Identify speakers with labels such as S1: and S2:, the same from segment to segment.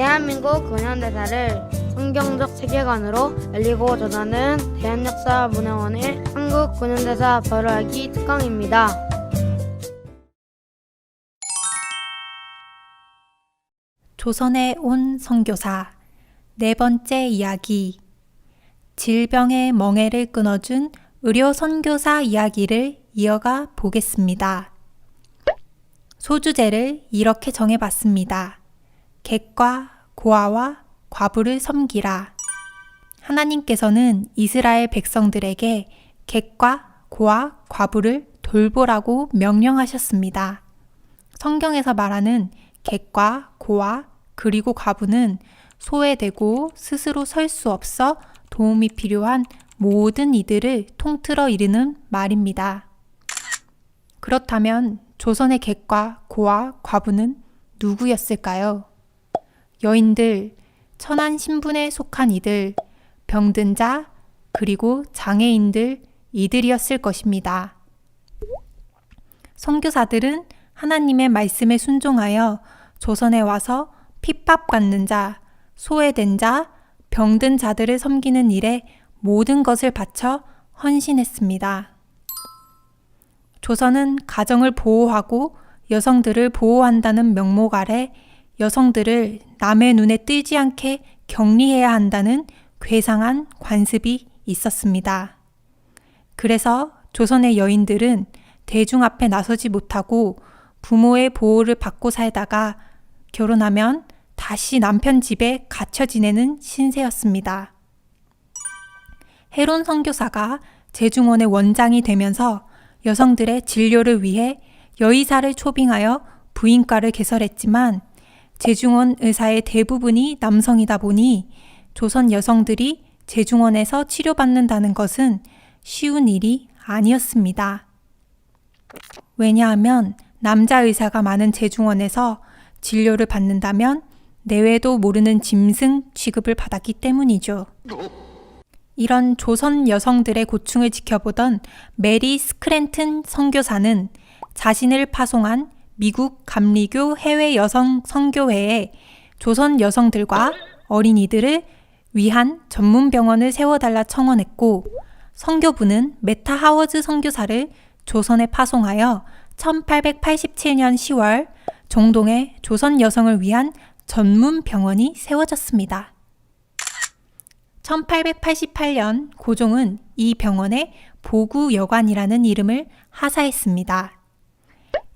S1: 대한민국 근현대사를 성경적 세계관으로 알리고 전하는 대한역사문화원의 한국 근현대사 발효하기 특강입니다.
S2: 조선에 온 선교사 네 번째 이야기. 질병의 멍에를 끊어준 의료 선교사 이야기를 이어가 보겠습니다. 소주제를 이렇게 정해봤습니다. 객과 고아와 과부를 섬기라. 하나님께서는 이스라엘 백성들에게 객과 고아, 과부를 돌보라고 명령하셨습니다. 성경에서 말하는 객과 고아 그리고 과부는 소외되고 스스로 설 수 없어 도움이 필요한 모든 이들을 통틀어 이르는 말입니다. 그렇다면 조선의 객과 고아, 과부는 누구였을까요? 여인들, 천한 신분에 속한 이들, 병든 자, 그리고 장애인들, 이들이었을 것입니다. 선교사들은 하나님의 말씀에 순종하여 조선에 와서 핍박받는 자, 소외된 자, 병든 자들을 섬기는 일에 모든 것을 바쳐 헌신했습니다. 조선은 가정을 보호하고 여성들을 보호한다는 명목 아래 여성들을 남의 눈에 띄지 않게 격리해야 한다는 괴상한 관습이 있었습니다. 그래서 조선의 여인들은 대중 앞에 나서지 못하고 부모의 보호를 받고 살다가 결혼하면 다시 남편 집에 갇혀 지내는 신세였습니다. 헤론 선교사가 제중원의 원장이 되면서 여성들의 진료를 위해 여의사를 초빙하여 부인과를 개설했지만 제중원 의사의 대부분이 남성이다 보니 조선 여성들이 제중원에서 치료받는다는 것은 쉬운 일이 아니었습니다. 왜냐하면 남자 의사가 많은 제중원에서 진료를 받는다면 내외도 모르는 짐승 취급을 받았기 때문이죠. 이런 조선 여성들의 고충을 지켜보던 메리 스크랜튼 선교사는 자신을 파송한 미국 감리교 해외 여성 선교회에 조선 여성들과 어린이들을 위한 전문 병원을 세워달라 청원했고, 선교부는 메타 하워즈 선교사를 조선에 파송하여 1887년 10월 정동에 조선 여성을 위한 전문 병원이 세워졌습니다. 1888년 고종은 이 병원에 보구여관이라는 이름을 하사했습니다.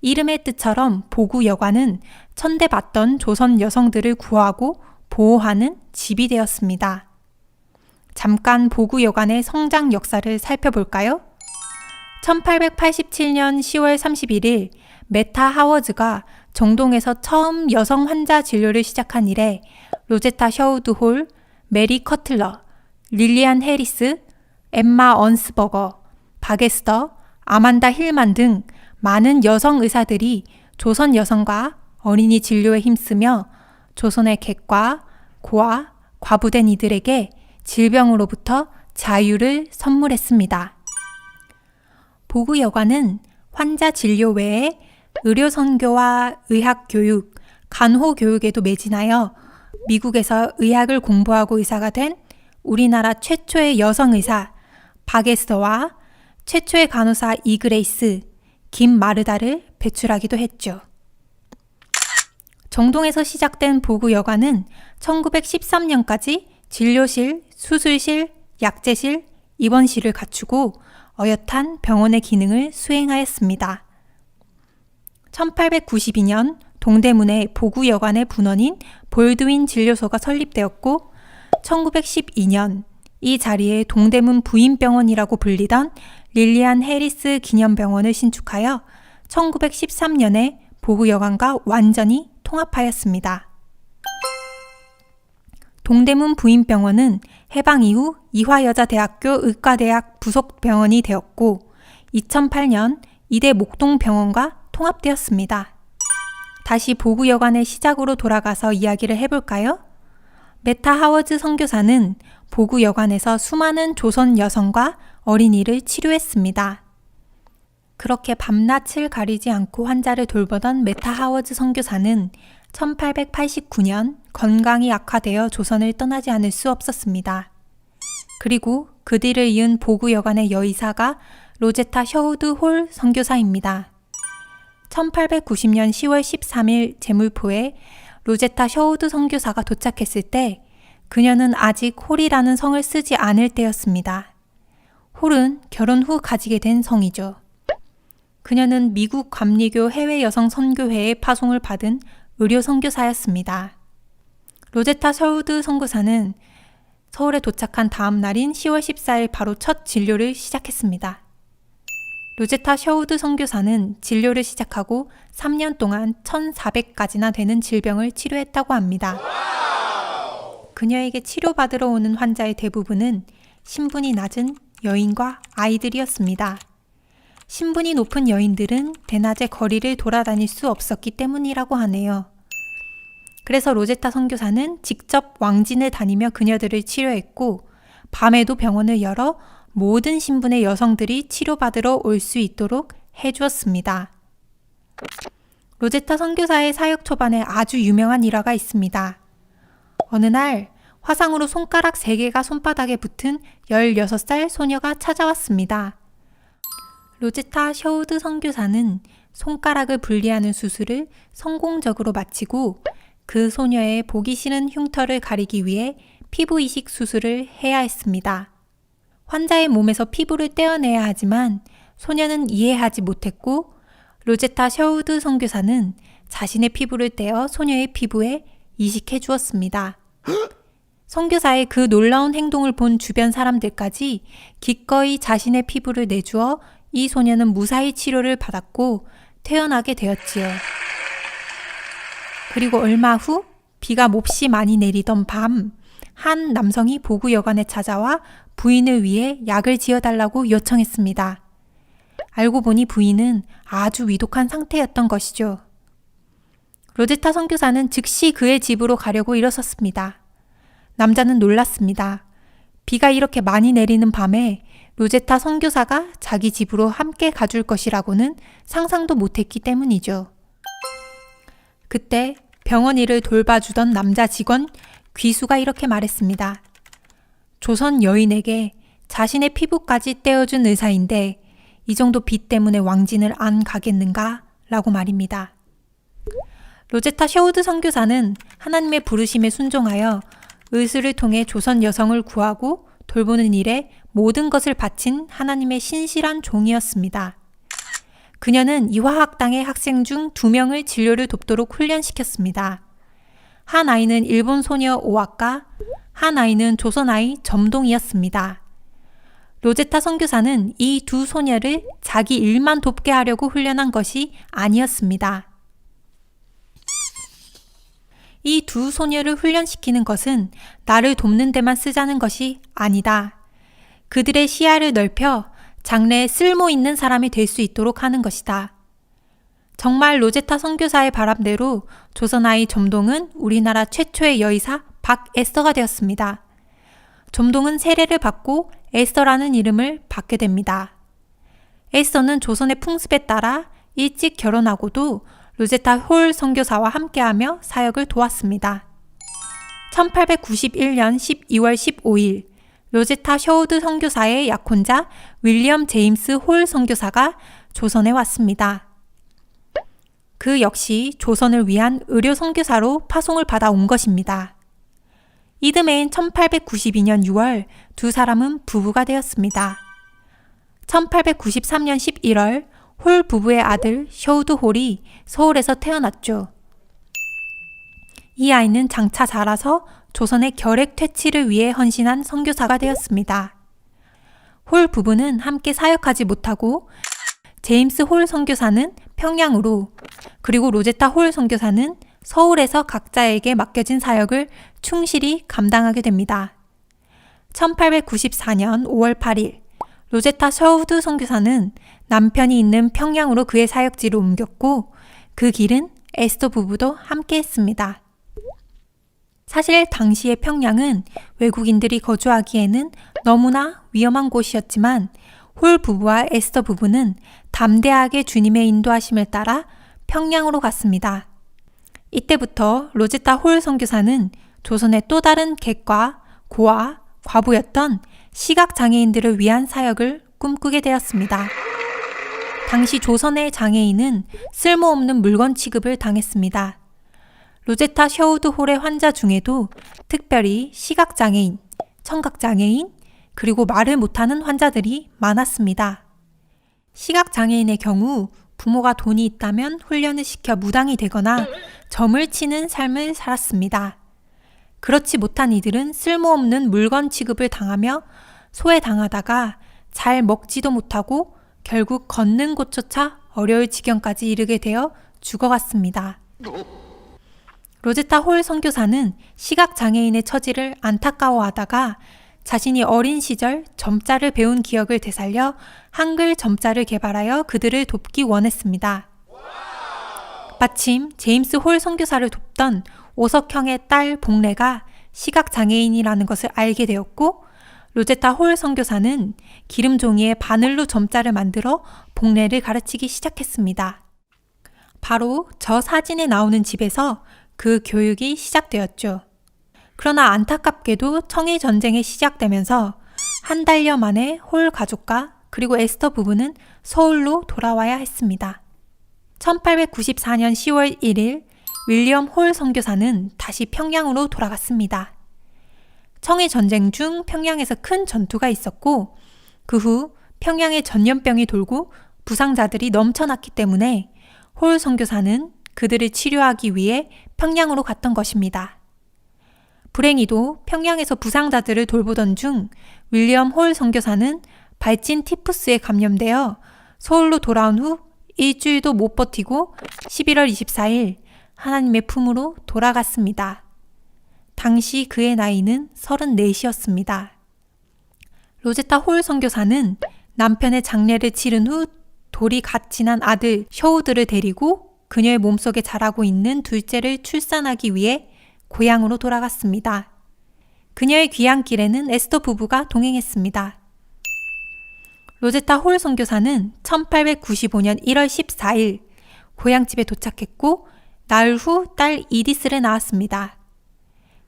S2: 이름의 뜻처럼 보구여관은 천대받던 조선 여성들을 구하고 보호하는 집이 되었습니다. 잠깐 보구여관의 성장 역사를 살펴볼까요? 1887년 10월 31일 메타 하워즈가 정동에서 처음 여성 환자 진료를 시작한 이래 로제타 셔우드 홀, 메리 커틀러, 릴리안 해리스, 엠마 언스버거, 바게스터, 아만다 힐만 등 많은 여성 의사들이 조선 여성과 어린이 진료에 힘쓰며 조선의 객과 고아, 과부된 이들에게 질병으로부터 자유를 선물했습니다. 보구여관은 환자 진료 외에 의료 선교와 의학 교육, 간호 교육에도 매진하여 미국에서 의학을 공부하고 의사가 된 우리나라 최초의 여성 의사 바게스터와 최초의 간호사 이그레이스, 김마르다를 배출하기도 했죠. 정동에서 시작된 보구여관은 1913년까지 진료실, 수술실, 약제실, 입원실을 갖추고 어엿한 병원의 기능을 수행하였습니다. 1892년 동대문에 보구여관의 분원인 볼드윈 진료소가 설립되었고 1912년 이 자리에 동대문 부인병원이라고 불리던 릴리안 해리스 기념병원을 신축하여 1913년에 보구여관과 완전히 통합하였습니다. 동대문 부인병원은 해방 이후 이화여자대학교 의과대학 부속 병원이 되었고 2008년 이대 목동병원과 통합되었습니다. 다시 보구여관의 시작으로 돌아가서 이야기를 해볼까요? 메타 하워즈 선교사는 보구여관에서 수많은 조선 여성과 어린이를 치료했습니다. 그렇게 밤낮을 가리지 않고 환자를 돌보던 메타 하워즈 선교사는 1889년 건강이 악화되어 조선을 떠나지 않을 수 없었습니다. 그리고 그 뒤를 이은 보구 여관의 여의사가 로제타 셔우드 홀 선교사입니다. 1890년 10월 13일 제물포에 로제타 셔우드 선교사가 도착했을 때 그녀는 아직 홀이라는 성을 쓰지 않을 때였습니다. 홀은 결혼 후 가지게 된 성이죠. 그녀는 미국 감리교 해외 여성 선교회의 파송을 받은 의료 선교사였습니다. 로제타 셔우드 선교사는 서울에 도착한 다음 날인 10월 14일 바로 첫 진료를 시작했습니다. 로제타 셔우드 선교사는 진료를 시작하고 3년 동안 1,400가지나 되는 질병을 치료했다고 합니다. 그녀에게 치료받으러 오는 환자의 대부분은 신분이 낮은 여인과 아이들이었습니다. 신분이 높은 여인들은 대낮에 거리를 돌아다닐 수 없었기 때문이라고 하네요. 그래서 로제타 선교사는 직접 왕진을 다니며 그녀들을 치료했고 밤에도 병원을 열어 모든 신분의 여성들이 치료받으러 올 수 있도록 해주었습니다. 로제타 선교사의 사역 초반에 아주 유명한 일화가 있습니다. 어느 날 화상으로 손가락 3개가 손바닥에 붙은 16살 소녀가 찾아왔습니다. 로제타 셔우드 선교사는 손가락을 분리하는 수술을 성공적으로 마치고 그 소녀의 보기 싫은 흉터를 가리기 위해 피부 이식 수술을 해야 했습니다. 환자의 몸에서 피부를 떼어내야 하지만 소녀는 이해하지 못했고 로제타 셔우드 선교사는 자신의 피부를 떼어 소녀의 피부에 이식해 주었습니다. 선교사의 그 놀라운 행동을 본 주변 사람들까지 기꺼이 자신의 피부를 내주어 이 소녀는 무사히 치료를 받았고 태어나게 되었지요. 그리고 얼마 후 비가 몹시 많이 내리던 밤, 한 남성이 보구 여관에 찾아와 부인을 위해 약을 지어달라고 요청했습니다. 알고 보니 부인은 아주 위독한 상태였던 것이죠. 로제타 선교사는 즉시 그의 집으로 가려고 일어섰습니다. 남자는 놀랐습니다. 비가 이렇게 많이 내리는 밤에 로제타 선교사가 자기 집으로 함께 가줄 것이라고는 상상도 못했기 때문이죠. 그때 병원 일을 돌봐주던 남자 직원 귀수가 이렇게 말했습니다. 조선 여인에게 자신의 피부까지 떼어준 의사인데 이 정도 비 때문에 왕진을 안 가겠는가? 라고 말입니다. 로제타 셔우드 선교사는 하나님의 부르심에 순종하여 의술을 통해 조선 여성을 구하고 돌보는 일에 모든 것을 바친 하나님의 신실한 종이었습니다. 그녀는 이화학당의 학생 중 2명을 진료를 돕도록 훈련시켰습니다. 한 아이는 일본 소녀 오아카, 한 아이는 조선 아이 점동이었습니다. 로제타 선교사는 이 2 소녀를 자기 일만 돕게 하려고 훈련한 것이 아니었습니다. 이 2 소녀를 훈련시키는 것은 나를 돕는 데만 쓰자는 것이 아니다. 그들의 시야를 넓혀 장래에 쓸모 있는 사람이 될 수 있도록 하는 것이다. 정말 로제타 선교사의 바람대로 조선아이 점동은 우리나라 최초의 여의사 박에스더가 되었습니다. 점동은 세례를 받고 에스더라는 이름을 받게 됩니다. 에스더는 조선의 풍습에 따라 일찍 결혼하고도 로제타 홀 선교사와 함께하며 사역을 도왔습니다. 1891년 12월 15일 로제타 셔우드 선교사의 약혼자 윌리엄 제임스 홀 선교사가 조선에 왔습니다. 그 역시 조선을 위한 의료 선교사로 파송을 받아 온 것입니다. 이듬해인 1892년 6월 2 사람은 부부가 되었습니다. 1893년 11월 홀 부부의 아들 셔우드 홀이 서울에서 태어났죠. 이 아이는 장차 자라서 조선의 결핵 퇴치를 위해 헌신한 선교사가 되었습니다. 홀 부부는 함께 사역하지 못하고 제임스 홀 선교사는 평양으로, 그리고 로제타 홀 선교사는 서울에서 각자에게 맡겨진 사역을 충실히 감당하게 됩니다. 1894년 5월 8일 로제타 셔우드 선교사는 남편이 있는 평양으로 그의 사역지를 옮겼고 그 길은 에스더 부부도 함께 했습니다. 사실 당시의 평양은 외국인들이 거주하기에는 너무나 위험한 곳이었지만 홀 부부와 에스더 부부는 담대하게 주님의 인도하심을 따라 평양으로 갔습니다. 이때부터 로제타 홀 선교사는 조선의 또 다른 객과 고아, 과부였던 시각장애인들을 위한 사역을 꿈꾸게 되었습니다. 당시 조선의 장애인은 쓸모없는 물건 취급을 당했습니다. 로제타 셔우드 홀의 환자 중에도 특별히 시각장애인, 청각장애인, 그리고 말을 못하는 환자들이 많았습니다. 시각장애인의 경우 부모가 돈이 있다면 훈련을 시켜 무당이 되거나 점을 치는 삶을 살았습니다. 그렇지 못한 이들은 쓸모없는 물건 취급을 당하며 소외당하다가 잘 먹지도 못하고 결국 걷는 곳조차 어려울 지경까지 이르게 되어 죽어갔습니다. 로제타 홀 선교사는 시각장애인의 처지를 안타까워하다가 자신이 어린 시절 점자를 배운 기억을 되살려 한글 점자를 개발하여 그들을 돕기 원했습니다. 마침 제임스 홀 선교사를 돕던 오석형의 딸 복례가 시각장애인이라는 것을 알게 되었고 로제타 홀 선교사는 기름 종이에 바늘로 점자를 만들어 복례를 가르치기 시작했습니다. 바로 저 사진에 나오는 집에서 그 교육이 시작되었죠. 그러나 안타깝게도 청일 전쟁이 시작되면서 한 달여 만에 홀 가족과 그리고 에스터 부부는 서울로 돌아와야 했습니다. 1894년 10월 1일 윌리엄 홀 선교사는 다시 평양으로 돌아갔습니다. 청일 전쟁 중 평양에서 큰 전투가 있었고 그 후 평양에 전염병이 돌고 부상자들이 넘쳐났기 때문에 홀 선교사는 그들을 치료하기 위해 평양으로 갔던 것입니다. 불행히도 평양에서 부상자들을 돌보던 중 윌리엄 홀 선교사는 발진 티푸스에 감염되어 서울로 돌아온 후 일주일도 못 버티고 11월 24일 하나님의 품으로 돌아갔습니다. 당시 그의 나이는 34이었습니다. 로제타 홀 선교사는 남편의 장례를 치른 후 돌이 갓 지난 아들 셔우드를 데리고 그녀의 몸속에 자라고 있는 둘째를 출산하기 위해 고향으로 돌아갔습니다. 그녀의 귀향길에는 에스더 부부가 동행했습니다. 로제타 홀 선교사는 1895년 1월 14일 고향집에 도착했고 나흘 후 딸 이디스를 낳았습니다.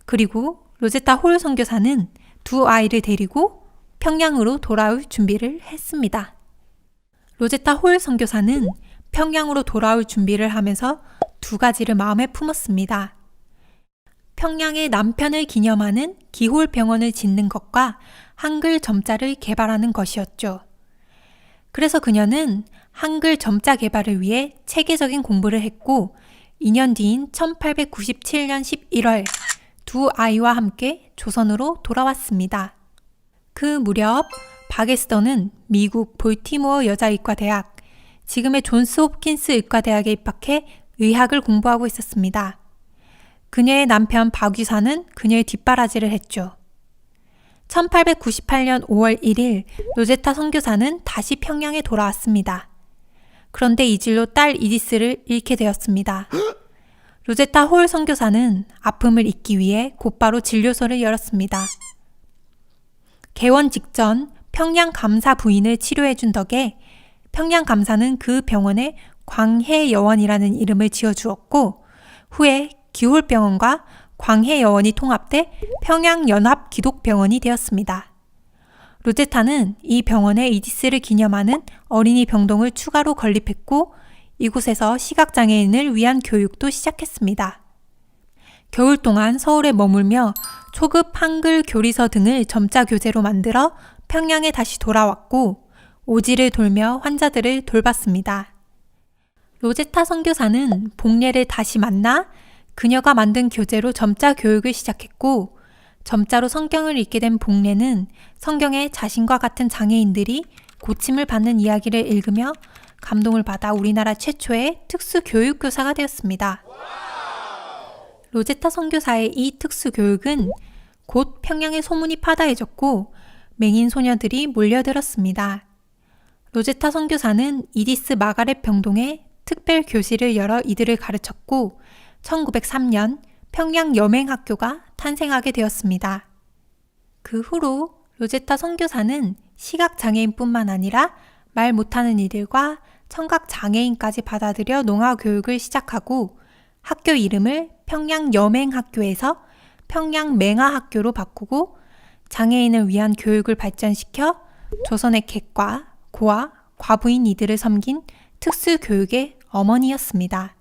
S2: 그리고 로제타 홀 선교사는 두 아이를 데리고 평양으로 돌아올 준비를 했습니다. 로제타 홀 선교사는 평양으로 돌아올 준비를 하면서 두 가지를 마음에 품었습니다. 평양의 남편을 기념하는 기홀병원을 짓는 것과 한글 점자를 개발하는 것이었죠. 그래서 그녀는 한글 점자 개발을 위해 체계적인 공부를 했고 2년 뒤인 1897년 11월 두 아이와 함께 조선으로 돌아왔습니다. 그 무렵 박에스더는 미국 볼티모어 여자의과대학, 지금의 존스 홉킨스 의과대학에 입학해 의학을 공부하고 있었습니다. 그녀의 남편 박유사는 그녀의 뒷바라지를 했죠. 1898년 5월 1일 로제타 선교사는 다시 평양에 돌아왔습니다. 그런데 이 질로 딸 이디스를 잃게 되었습니다. 로제타 홀 선교사는 아픔을 잊기 위해 곧바로 진료소를 열었습니다. 개원 직전 평양 감사 부인을 치료해준 덕에 평양 감사는 그 병원에 광해여원이라는 이름을 지어주었고 후에 기홀병원과 광해여원이 통합돼 평양연합기독병원이 되었습니다. 로제타는 이 병원에 이디스를 기념하는 어린이 병동을 추가로 건립했고 이곳에서 시각장애인을 위한 교육도 시작했습니다. 겨울 동안 서울에 머물며 초급 한글 교리서 등을 점자 교재로 만들어 평양에 다시 돌아왔고 오지를 돌며 환자들을 돌봤습니다. 로제타 선교사는 복례를 다시 만나 그녀가 만든 교재로 점자 교육을 시작했고 점자로 성경을 읽게 된 복례는 성경에 자신과 같은 장애인들이 고침을 받는 이야기를 읽으며 감동을 받아 우리나라 최초의 특수 교육교사가 되었습니다. 로제타 선교사의 이 특수 교육은 곧 평양의 소문이 파다해졌고 맹인 소녀들이 몰려들었습니다. 로제타 선교사는 이디스 마가렛 병동에 특별 교실을 열어 이들을 가르쳤고 1903년 평양 여맹학교가 탄생하게 되었습니다. 그 후로 로제타 선교사는 시각장애인뿐만 아니라 말 못하는 이들과 청각장애인까지 받아들여 농아교육을 시작하고 학교 이름을 평양여맹학교에서 평양맹아학교로 바꾸고 장애인을 위한 교육을 발전시켜 조선의 객과 고아, 과부인 이들을 섬긴 특수교육의 어머니였습니다.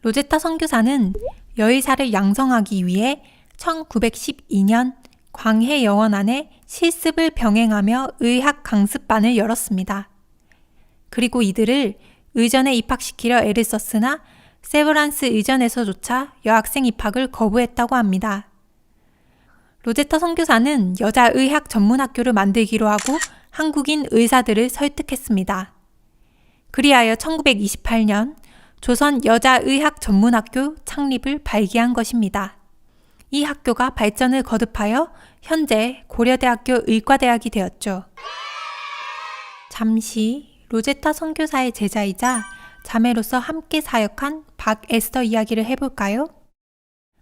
S2: 로제타 선교사는 여의사를 양성하기 위해 1912년 광해여원 안에 실습을 병행하며 의학 강습반을 열었습니다. 그리고 이들을 의전에 입학시키려 애를 썼으나 세브란스 의전에서조차 여학생 입학을 거부했다고 합니다. 로제타 선교사는 여자 의학 전문학교를 만들기로 하고 한국인 의사들을 설득했습니다. 그리하여 1928년 조선 여자의학 전문학교 창립을 발기한 것입니다. 이 학교가 발전을 거듭하여 현재 고려대학교 의과대학이 되었죠. 잠시 로제타 선교사의 제자이자 자매로서 함께 사역한 박에스더 이야기를 해볼까요?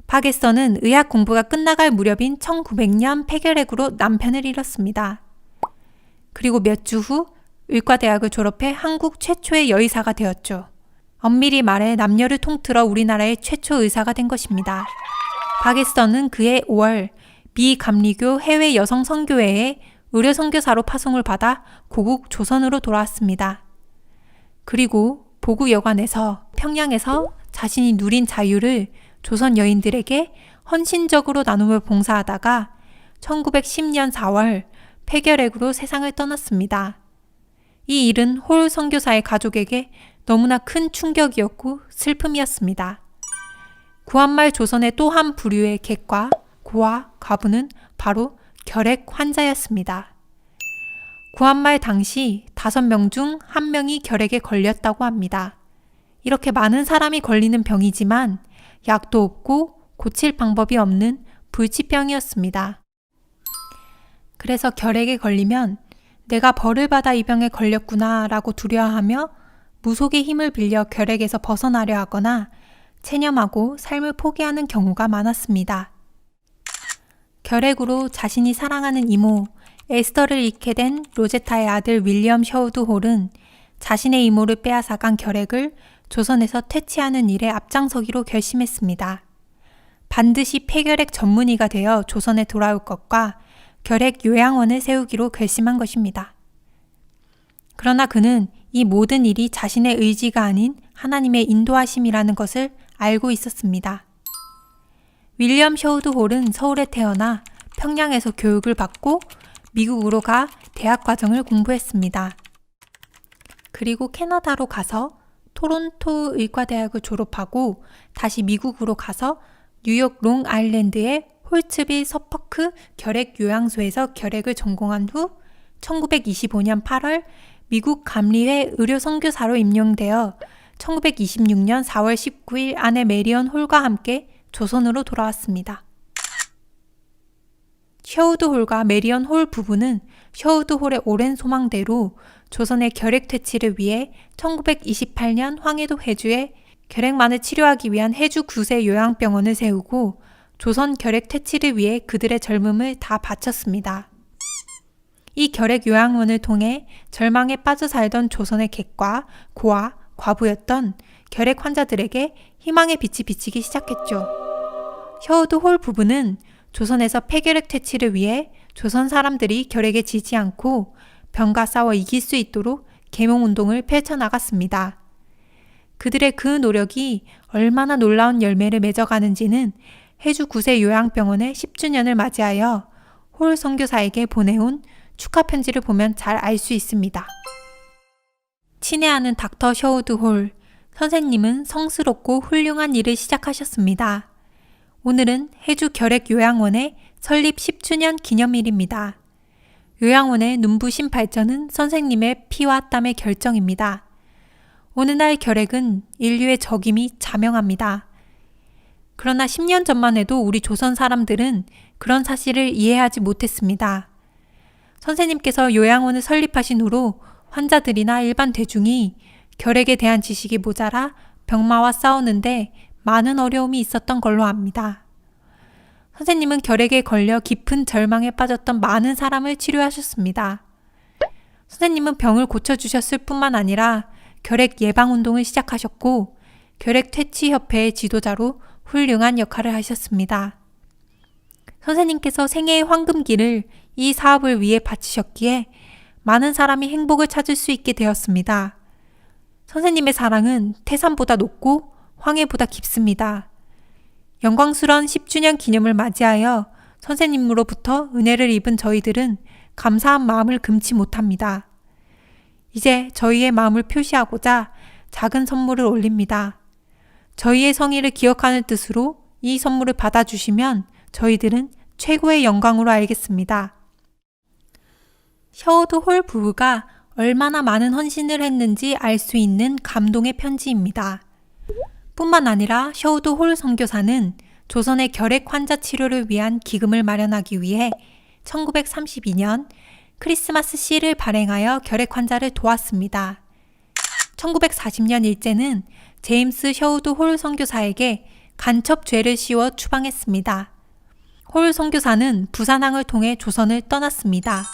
S2: 박에스더는 의학 공부가 끝나갈 무렵인 1900년 폐결핵으로 남편을 잃었습니다. 그리고 몇 주 후 의과대학을 졸업해 한국 최초의 여의사가 되었죠. 엄밀히 말해 남녀를 통틀어 우리나라의 최초 의사가 된 것입니다. 박에스더는 그해 5월 미 감리교 해외 여성 선교회에 의료 선교사로 파송을 받아 고국 조선으로 돌아왔습니다. 그리고 보구 여관에서 평양에서 자신이 누린 자유를 조선 여인들에게 헌신적으로 나눔을 봉사하다가 1910년 4월 폐결핵으로 세상을 떠났습니다. 이 일은 홀 선교사의 가족에게 너무나 큰 충격이었고 슬픔이었습니다. 구한말 조선의 또 한 부류의 객과 고아, 과부는 바로 결핵 환자였습니다. 구한말 당시 5명 중 1명이 결핵에 걸렸다고 합니다. 이렇게 많은 사람이 걸리는 병이지만 약도 없고 고칠 방법이 없는 불치병이었습니다. 그래서 결핵에 걸리면 내가 벌을 받아 이 병에 걸렸구나 라고 두려워하며 무속의 힘을 빌려 결핵에서 벗어나려 하거나 체념하고 삶을 포기하는 경우가 많았습니다. 결핵으로 자신이 사랑하는 이모 에스더를 잃게 된 로제타의 아들 윌리엄 셔우드 홀은 자신의 이모를 빼앗아간 결핵을 조선에서 퇴치하는 일에 앞장서기로 결심했습니다. 반드시 폐결핵 전문의가 되어 조선에 돌아올 것과 결핵 요양원을 세우기로 결심한 것입니다. 그러나 그는 이 모든 일이 자신의 의지가 아닌 하나님의 인도하심이라는 것을 알고 있었습니다. 윌리엄 셔우드 홀은 서울에 태어나 평양에서 교육을 받고 미국으로 가 대학 과정을 공부했습니다. 그리고 캐나다로 가서 토론토 의과대학을 졸업하고 다시 미국으로 가서 뉴욕 롱아일랜드의 홀츠빌 서퍼크 결핵요양소에서 결핵을 전공한 후 1925년 8월 미국 감리회 의료선교사로 임용되어 1926년 4월 19일 아내 메리언 홀과 함께 조선으로 돌아왔습니다. 셔우드 홀과 메리언 홀 부부는 셔우드 홀의 오랜 소망대로 조선의 결핵 퇴치를 위해 1928년 황해도 해주에 결핵만을 치료하기 위한 해주 구세 요양병원을 세우고 조선 결핵 퇴치를 위해 그들의 젊음을 다 바쳤습니다. 이 결핵 요양원을 통해 절망에 빠져 살던 조선의 객과 고아, 과부였던 결핵 환자들에게 희망의 빛이 비치기 시작했죠. 셔우드 홀 부부는 조선에서 폐결핵 퇴치를 위해 조선 사람들이 결핵에 지지 않고 병과 싸워 이길 수 있도록 계몽운동을 펼쳐나갔습니다. 그들의 그 노력이 얼마나 놀라운 열매를 맺어가는지는 해주 구세 요양병원의 10주년을 맞이하여 홀 선교사에게 보내온 축하 편지를 보면 잘 알 수 있습니다. 친애하는 닥터 셔우드 홀, 선생님은 성스럽고 훌륭한 일을 시작하셨습니다. 오늘은 해주 결핵 요양원의 설립 10주년 기념일입니다. 요양원의 눈부신 발전은 선생님의 피와 땀의 결정입니다. 오늘날 결핵은 인류의 적임이 자명합니다. 그러나 10년 전만 해도 우리 조선 사람들은 그런 사실을 이해하지 못했습니다. 선생님께서 요양원을 설립하신 후로 환자들이나 일반 대중이 결핵에 대한 지식이 모자라 병마와 싸우는데 많은 어려움이 있었던 걸로 압니다. 선생님은 결핵에 걸려 깊은 절망에 빠졌던 많은 사람을 치료하셨습니다. 선생님은 병을 고쳐주셨을 뿐만 아니라 결핵 예방운동을 시작하셨고 결핵퇴치협회의 지도자로 훌륭한 역할을 하셨습니다. 선생님께서 생애의 황금기를 이 사업을 위해 바치셨기에 많은 사람이 행복을 찾을 수 있게 되었습니다. 선생님의 사랑은 태산보다 높고 황해보다 깊습니다. 영광스러운 10주년 기념을 맞이하여 선생님으로부터 은혜를 입은 저희들은 감사한 마음을 금치 못합니다. 이제 저희의 마음을 표시하고자 작은 선물을 올립니다. 저희의 성의를 기억하는 뜻으로 이 선물을 받아주시면 저희들은 최고의 영광으로 알겠습니다. 셔우드 홀 부부가 얼마나 많은 헌신을 했는지 알 수 있는 감동의 편지입니다. 뿐만 아니라 셔우드 홀 선교사는 조선의 결핵 환자 치료를 위한 기금을 마련하기 위해 1932년 크리스마스 씨를 발행하여 결핵 환자를 도왔습니다. 1940년 일제는 제임스 셔우드 홀 선교사에게 간첩 죄를 씌워 추방했습니다. 홀 선교사는 부산항을 통해 조선을 떠났습니다.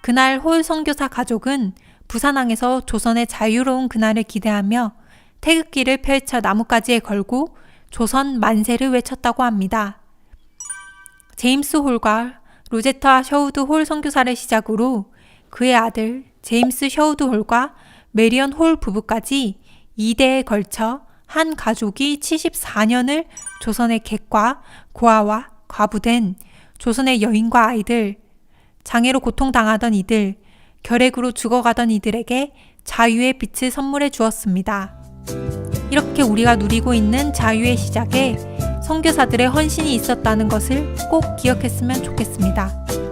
S2: 그날 홀 선교사 가족은 부산항에서 조선의 자유로운 그날을 기대하며 태극기를 펼쳐 나뭇가지에 걸고 조선 만세를 외쳤다고 합니다. 제임스 홀과 로제타 셔우드 홀 선교사를 시작으로 그의 아들 제임스 셔우드 홀과 메리언 홀 부부까지 2대에 걸쳐 한 가족이 74년을 조선의 객과 고아와 과부된 조선의 여인과 아이들, 장애로 고통당하던 이들, 결핵으로 죽어가던 이들에게 자유의 빛을 선물해 주었습니다. 이렇게 우리가 누리고 있는 자유의 시작에 선교사들의 헌신이 있었다는 것을 꼭 기억했으면 좋겠습니다.